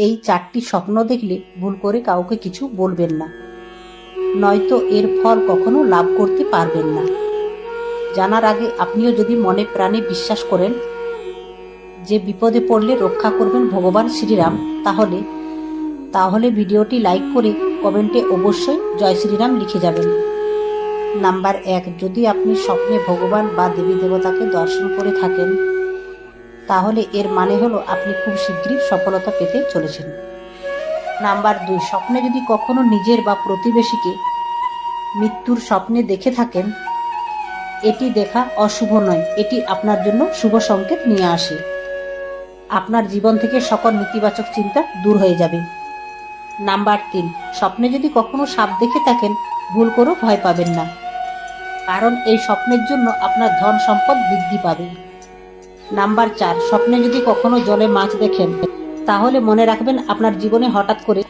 এই 4টি স্বপ্ন দেখলে ভুল করে কাউকে কিছু বলবেন না, নয়তো এর ফল কখনো লাভ করতে পারবেন না। জানার আগে আপনিও যদি মনে প্রাণে বিশ্বাস করেন যে বিপদে পড়লে রক্ষা করবেন ভগবান শ্রীরাম, তাহলে ভিডিওটি লাইক করে কমেন্টে অবশ্যই জয় শ্রীরাম লিখে যাবেন। নাম্বার 1, যদি আপনি স্বপ্নে ভগবান বা দেবী দেবতাকে দর্শন করে থাকেন, তাহলে এর মানে হলো আপনি খুব শীঘ্রই সফলতা পেতে চলেছেন। নাম্বার 2, স্বপ্নে যদি কখনো নিজের বা প্রতিবেশীকে মৃত্যুর স্বপ্নে দেখে থাকেন, এটি দেখা অশুভ নয়, এটি আপনার জন্য শুভ সংকেত নিয়ে আসে। আপনার জীবন থেকে সকল নেতিবাচক চিন্তা দূর হয়ে যাবে। নাম্বার 3, স্বপ্নে যদি কখনো সাপ দেখে থাকেন, ভুল করেও ভয় পাবেন না, কারণ এই স্বপ্নের জন্য আপনার ধন সম্পদ বৃদ্ধি পাবে। নাম্বার 4, স্বপ্নে যদি কখনো জলে মাছ দেখেন, তাহলে মনে রাখবেন আপনার জীবনে হঠাৎ করে